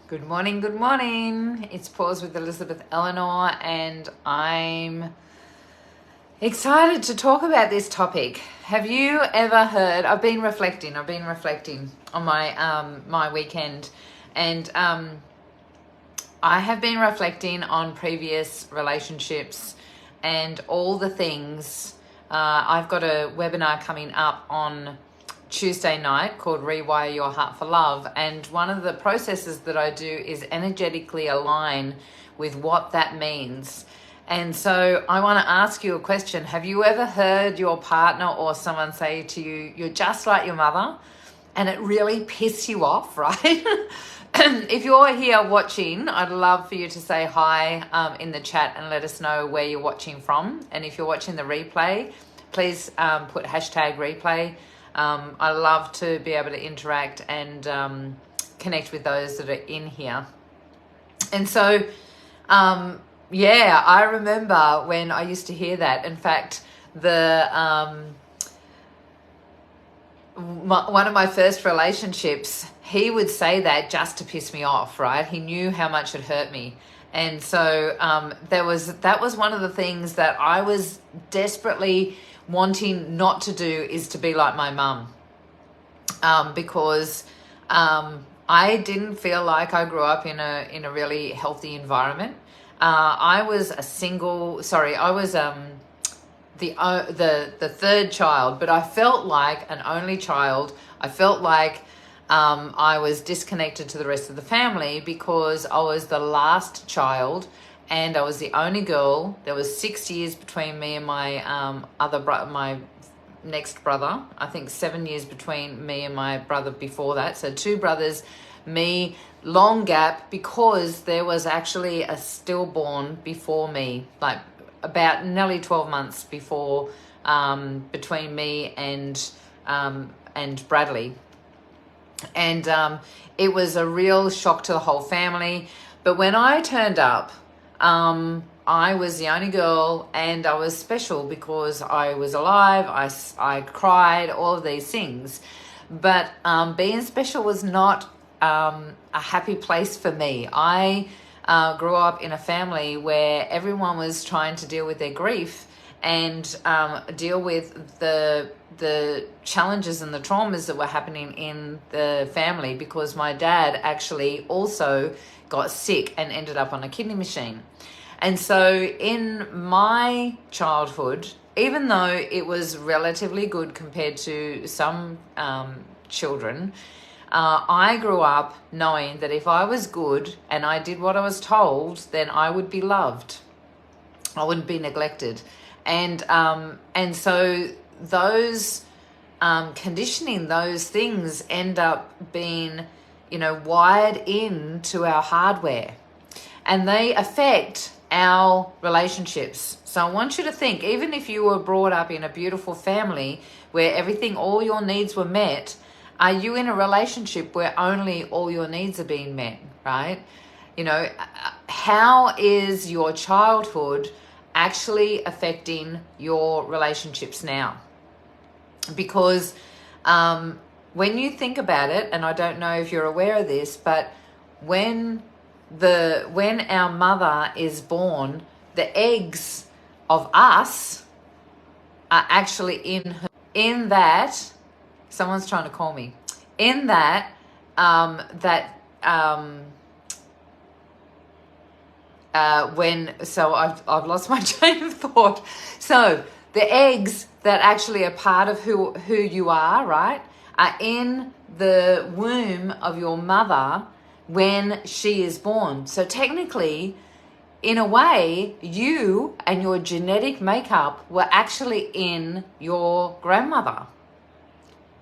Good morning, good morning. It's Pause with Elizabeth Elenor, and I'm excited to talk about this topic. Have you ever heard? I've been reflecting on my weekend, and I have been reflecting on previous relationships and all the things. I've got a webinar coming up on Tuesday night called Rewire Your Heart for Love, and one of the processes that I do is energetically align with what that means. And so I want to ask you a question. Have you ever heard your partner or someone say to you, "You're just like your mother," and it really pisses you off, right? If you're here watching, I'd love for you to say hi in the chat and let us know where you're watching from. And if you're watching the replay, please put hashtag replay. I love to be able to interact and connect with those that are in here. And so, I remember when I used to hear that. In fact, one of my first relationships, he would say that just to piss me off, right? He knew how much it hurt me. And so that was one of the things that I was desperately wanting not to do, is to be like my mum, because I didn't feel like I grew up in a really healthy environment. I was the third child, but I felt like an only child. I felt like I was disconnected to the rest of the family because I was the last child and I was the only girl. There was 6 years between me and my my next brother. I think 7 years between me and my brother before that. So 2 brothers, me, long gap, because there was actually a stillborn before me, like about nearly 12 months before, between me and Bradley. And it was a real shock to the whole family. But when I turned up, I was the only girl, and I was special because I was alive. I cried, all of these things. But being special was not a happy place for me. I grew up in a family where everyone was trying to deal with their grief and deal with the challenges and the traumas that were happening in the family, because my dad actually also got sick and ended up on a kidney machine. And so in my childhood, even though it was relatively good compared to some children, I grew up knowing that if I was good and I did what I was told, then I would be loved. I wouldn't be neglected. And so those conditioning, those things end up being, wired into our hardware, and they affect our relationships. So I want you to think, even if you were brought up in a beautiful family where all your needs were met, are you in a relationship where only all your needs are being met, right? How is your childhood actually affecting your relationships now? Because when you think about it, and I don't know if you're aware of this, but when our mother is born, the eggs of us are actually in that. Someone's trying to call me. In that, I've lost my train of thought. So the eggs that actually are part of who you are, right, are in the womb of your mother when she is born. So technically, in a way, you and your genetic makeup were actually in your grandmother.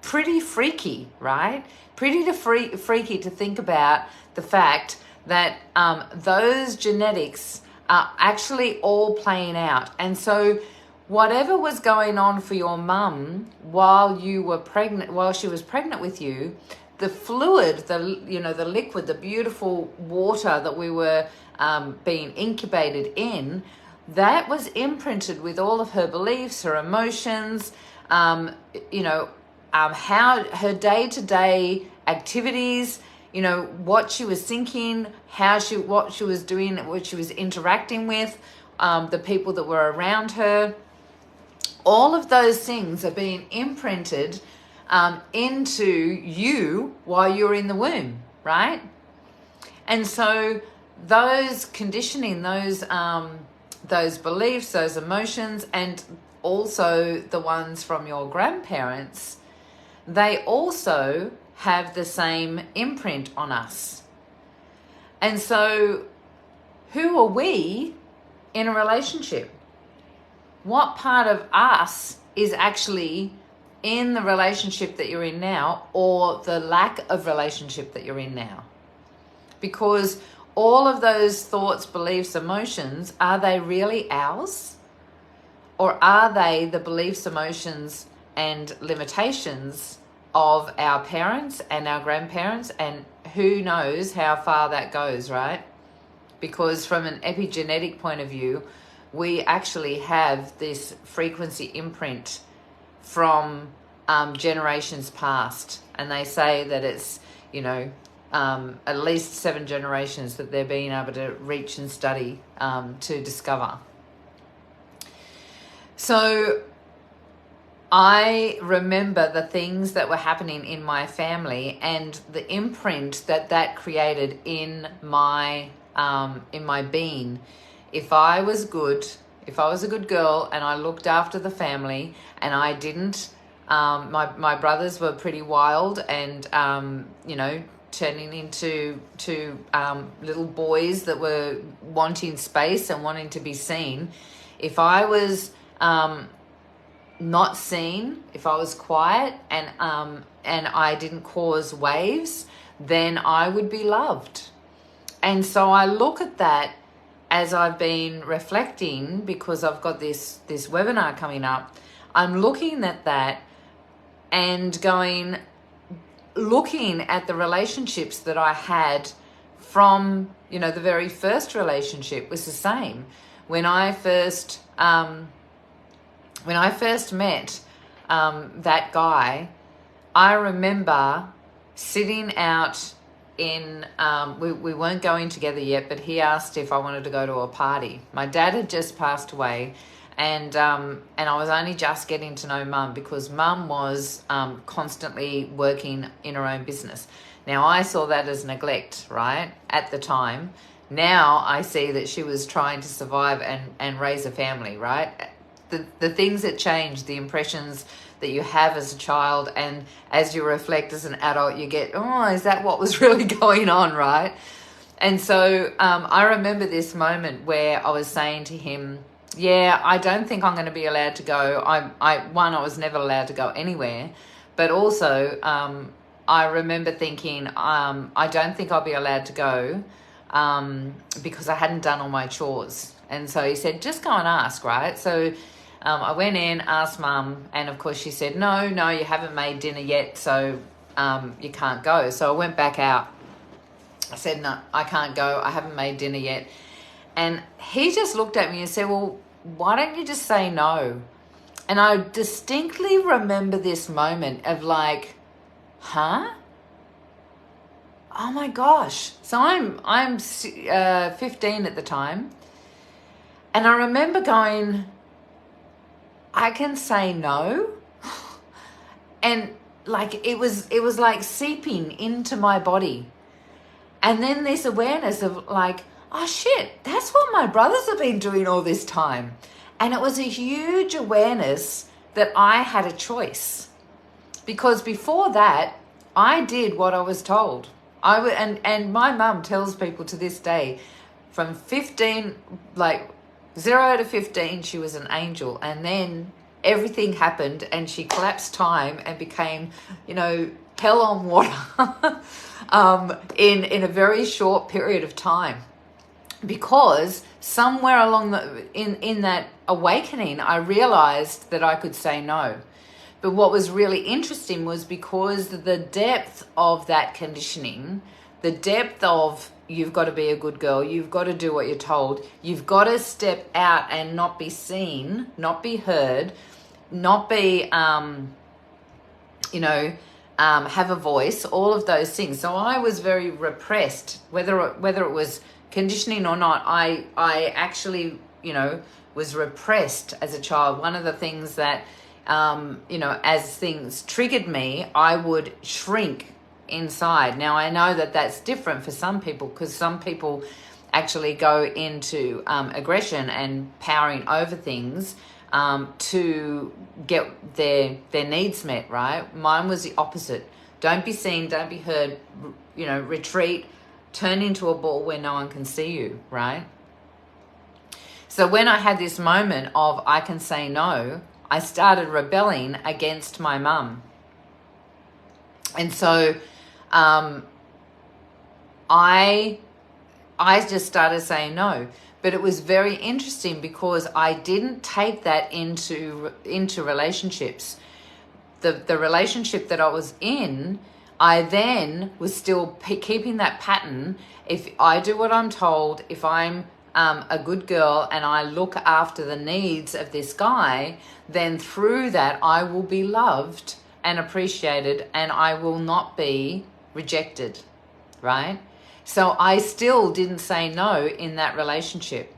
Pretty freaky, right? Pretty freaky to think about the fact that those genetics are actually all playing out. And so whatever was going on for your mum while she was pregnant with you, the fluid, the liquid, the beautiful water that we were being incubated in, that was imprinted with all of her beliefs, her emotions, how her day-to-day activities, you know, what she was thinking, what she was doing, what she was interacting with, the people that were around her. All of those things are being imprinted into you while you're in the womb, right? And so those conditioning, those beliefs, those emotions, and also the ones from your grandparents, they also have the same imprint on us. And so who are we in a relationship? What part of us is actually in the relationship that you're in now, or the lack of relationship that you're in now? Because all of those thoughts, beliefs, emotions, are they really ours? Or are they the beliefs, emotions, and limitations of our parents and our grandparents? And who knows how far that goes, right? Because from an epigenetic point of view, we actually have this frequency imprint from generations past. And they say that it's, you know, at least 7 generations that they're being able to reach and study to discover. So I remember the things that were happening in my family and the imprint that created in my being. If I was a good girl and I looked after the family and I didn't, my brothers were pretty wild and, you know, turning into little boys that were wanting space and wanting to be seen. If I was not seen, if I was quiet and I didn't cause waves, then I would be loved. And so I look at that as I've been reflecting, because I've got this webinar coming up. I'm looking at that and looking at the relationships that I had from, you know, the very first relationship was the same. When I first met that guy, I remember sitting out in, we weren't going together yet, but he asked if I wanted to go to a party. My dad had just passed away, and I was only just getting to know Mum, because Mum was constantly working in her own business. Now, I saw that as neglect, right, at the time. Now I see that she was trying to survive and raise a family, right? The things that change, the impressions that you have as a child, and as you reflect as an adult, you get, oh, is that what was really going on, right? And so I remember this moment where I was saying to him, yeah, I don't think I'm going to be allowed to go. I was never allowed to go anywhere, but also I remember thinking, I don't think I'll be allowed to go because I hadn't done all my chores. And so he said, just go and ask, right? So I went in, asked Mum, and of course she said, no, you haven't made dinner yet, so you can't go. So I went back out. I said, no, I can't go. I haven't made dinner yet. And he just looked at me and said, well, why don't you just say no? And I distinctly remember this moment of like, huh? Oh my gosh. So I'm 15 at the time. And I remember going, I can say no. And like, it was like seeping into my body. And then this awareness of like, oh shit, that's what my brothers have been doing all this time. And it was a huge awareness that I had a choice. Because before that, I did what I was told. And my mum tells people to this day, from 15, like 0 to 15, she was an angel. And then everything happened and she collapsed time and became, you know, hell on water in a very short period of time. Because somewhere along in that awakening, I realized that I could say no. But what was really interesting was because the depth of that conditioning, the depth of you've got to be a good girl, you've got to do what you're told, you've got to step out and not be seen, not be heard, not be, have a voice, all of those things. So I was very repressed, whether it was conditioning or not. I actually, was repressed as a child. One of the things that, as things triggered me, I would shrink inside. Now I know that that's different for some people, because some people actually go into aggression and powering over things to get their needs met, right? Mine was the opposite. Don't be seen, don't be heard, retreat, turn into a ball where no one can see you, right? So when I had this moment of I can say no, I started rebelling against my mum. And so I just started saying no. But it was very interesting because I didn't take that into relationships. The relationship that I was in, I then was still keeping that pattern. If I do what I'm told, if I'm a good girl and I look after the needs of this guy, then through that I will be loved and appreciated, and I will not be rejected, right? So I still didn't say no in that relationship.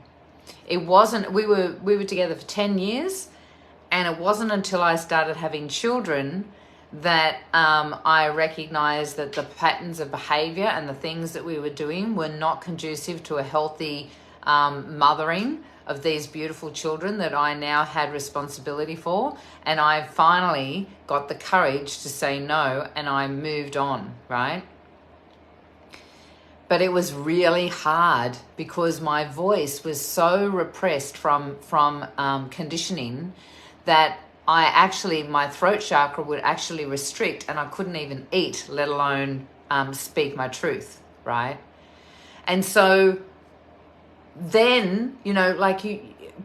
It wasn't, we were together for 10 years, and it wasn't until I started having children that I recognized that the patterns of behavior and the things that we were doing were not conducive to a healthy mothering of these beautiful children that I now had responsibility for. And I finally got the courage to say no, and I moved on, right? But it was really hard because my voice was so repressed from conditioning that my throat chakra would actually restrict, and I couldn't even eat, let alone speak my truth, right? And so then, you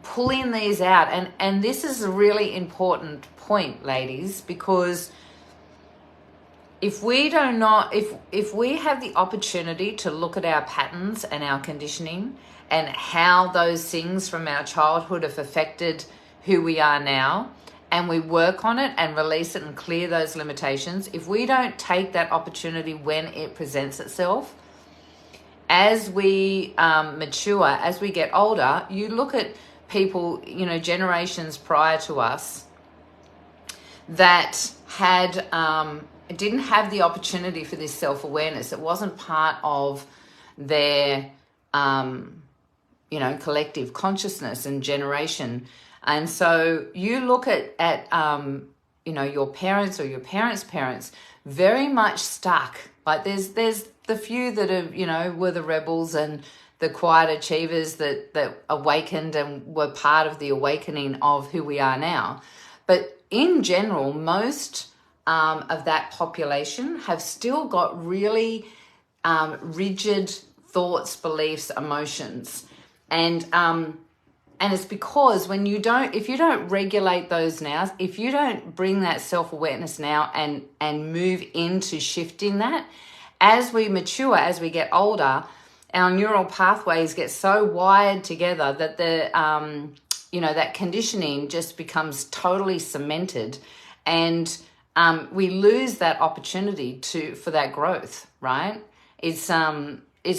pulling these out, and this is a really important point, ladies, because if we if we have the opportunity to look at our patterns and our conditioning and how those things from our childhood have affected who we are now, and we work on it and release it and clear those limitations, if we don't take that opportunity when it presents itself, as we mature, as we get older, you look at people, generations prior to us that had didn't have the opportunity for this self-awareness. It wasn't part of their collective consciousness and generation. And so you look at your parents or your parents' parents very much stuck. Like there's the few that have, were the rebels and the quiet achievers that awakened and were part of the awakening of who we are now. But in general, most of that population have still got really rigid thoughts, beliefs, emotions. And it's because if you don't regulate those now, if you don't bring that self-awareness now and move into shifting that, as we mature, as we get older, our neural pathways get so wired together that that conditioning just becomes totally cemented, and we lose that opportunity for that growth, right? It's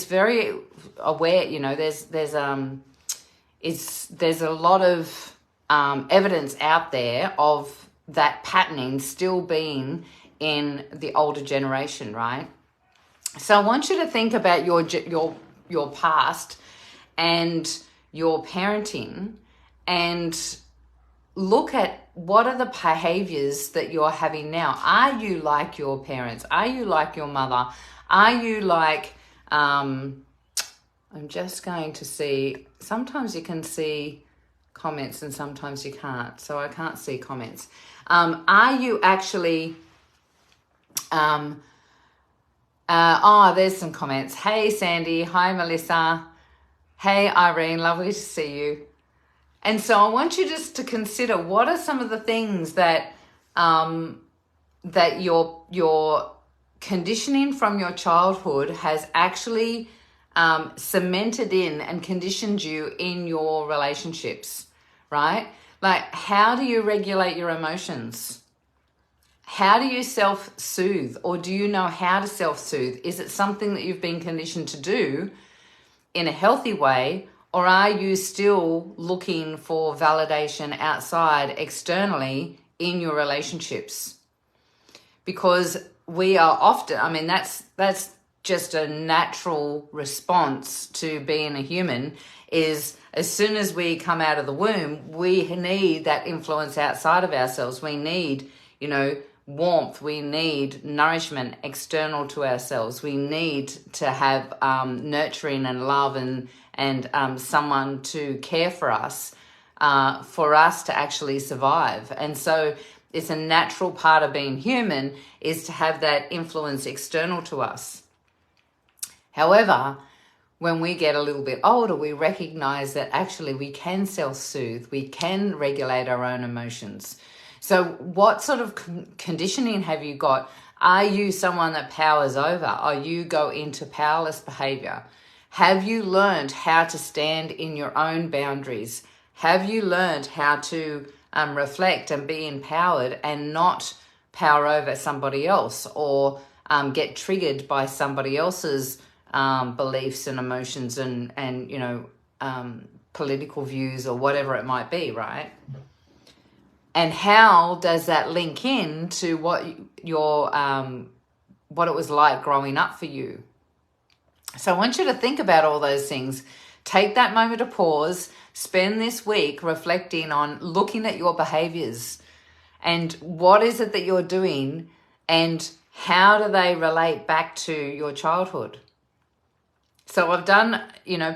very aware, there's a lot of evidence out there of that patterning still being in the older generation, right? So I want you to think about your past and your parenting, and look at what are the behaviors that you're having now. Are you like your parents? Are you like your mother? Are you like, I'm just going to see, sometimes you can see comments and sometimes you can't. So I can't see comments. Are you actually, there's some comments. Hey, Sandy. Hi, Melissa. Hey, Irene. Lovely to see you. And so I want you just to consider, what are some of the things that that your conditioning from your childhood has actually cemented in and conditioned you in your relationships, right? Like, how do you regulate your emotions? how do you self-soothe, or do you know how to self-soothe? Is it something that you've been conditioned to do in a healthy way, or are you still looking for validation outside, externally, in your relationships? Because we are often, I mean, that's just a natural response to being a human, is as soon as we come out of the womb, we need that influence outside of ourselves. We need, warmth. We need nourishment external to ourselves. We need to have nurturing and love and someone to care for us to actually survive. And so it's a natural part of being human, is to have that influence external to us. However, when we get a little bit older, we recognize that actually we can self-soothe, we can regulate our own emotions. So what sort of conditioning have you got? Are you someone that powers over? Or you go into powerless behavior? Have you learned how to stand in your own boundaries? Have you learned how to reflect and be empowered and not power over somebody else, or get triggered by somebody else's beliefs and emotions and political views or whatever it might be, right? And how does that link in to what what it was like growing up for you? So I want you to think about all those things. Take that moment to pause. Spend this week reflecting on looking at your behaviors and what is it that you're doing and how do they relate back to your childhood. So I've done,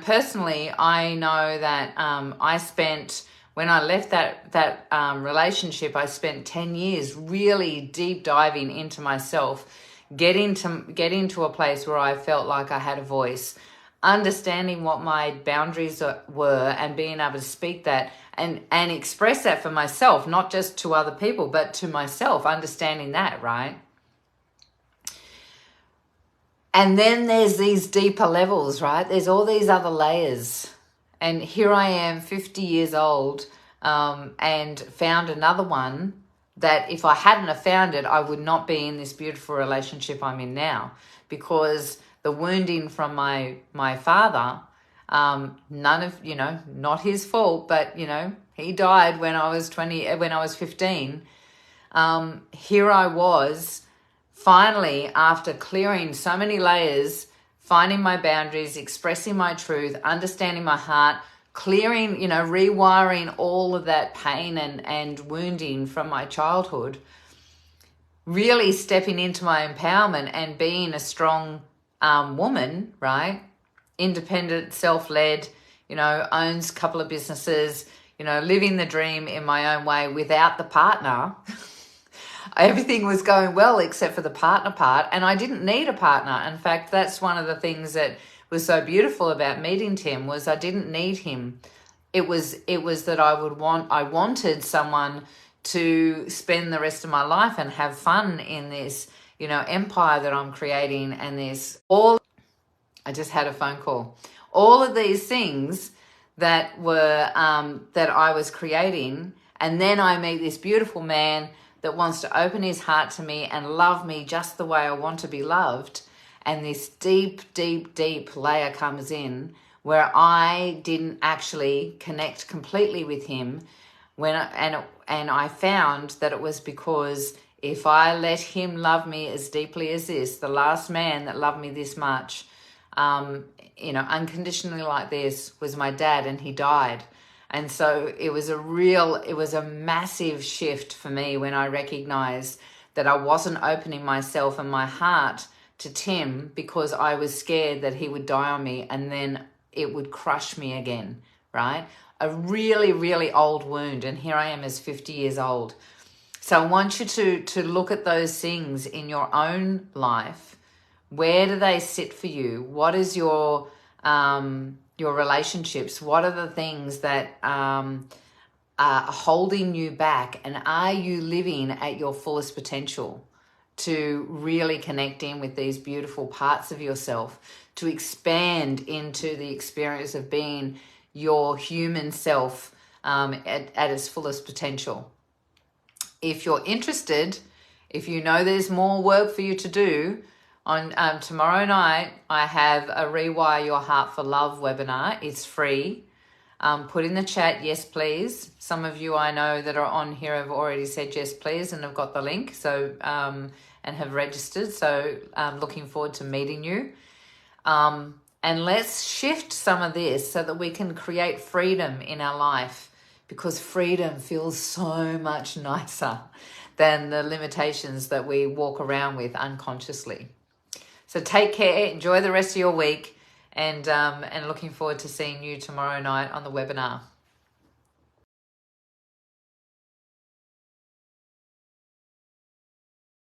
personally, I know that I spent, when I left that relationship, I spent 10 years really deep diving into myself, getting to a place where I felt like I had a voice, understanding what my boundaries were and being able to speak that and express that for myself, not just to other people, but to myself, understanding that, right? And then there's these deeper levels, right? There's all these other layers. And here I am, 50 years old, and found another one that if I hadn't have found it, I would not be in this beautiful relationship I'm in now. Because the wounding from my father, not his fault, but, he died when I was 15. Here I was, finally, after clearing so many layers, finding my boundaries, expressing my truth, understanding my heart, clearing, rewiring all of that pain and wounding from my childhood, really stepping into my empowerment and being a strong woman, right? Independent, self-led, owns a couple of businesses, living the dream in my own way without the partner. Everything was going well except for the partner part, and I didn't need a partner. In fact, that's one of the things that was so beautiful about meeting Tim, was I didn't need him. It was that I wanted someone to spend the rest of my life and have fun in this, empire that I'm creating, and I just had a phone call. All of these things that were that I was creating, and then I meet this beautiful man that wants to open his heart to me and love me just the way I want to be loved. And this deep, deep, deep layer comes in where I didn't actually connect completely with him and I found that it was because if I let him love me as deeply as this, the last man that loved me this much, unconditionally like this, was my dad, and he died. And so it was a massive shift for me when I recognized that I wasn't opening myself and my heart to Tim because I was scared that he would die on me and then it would crush me again, right? A really, really old wound. And here I am as 50 years old. So I want you to look at those things in your own life. Where do they sit for you? What is your relationships? What are the things that are holding you back? And are you living at your fullest potential to really connect in with these beautiful parts of yourself, to expand into the experience of being your human self at its fullest potential? If you're interested If you know there's more work for you to do, on tomorrow night, I have a Rewire Your Heart for Love webinar. It's free. Put in the chat, yes, please. Some of you I know that are on here have already said yes, please, and have got the link, so and have registered. So I'm looking forward to meeting you. And let's shift some of this so that we can create freedom in our life, because freedom feels so much nicer than the limitations that we walk around with unconsciously. So take care, enjoy the rest of your week, and looking forward to seeing you tomorrow night on the webinar.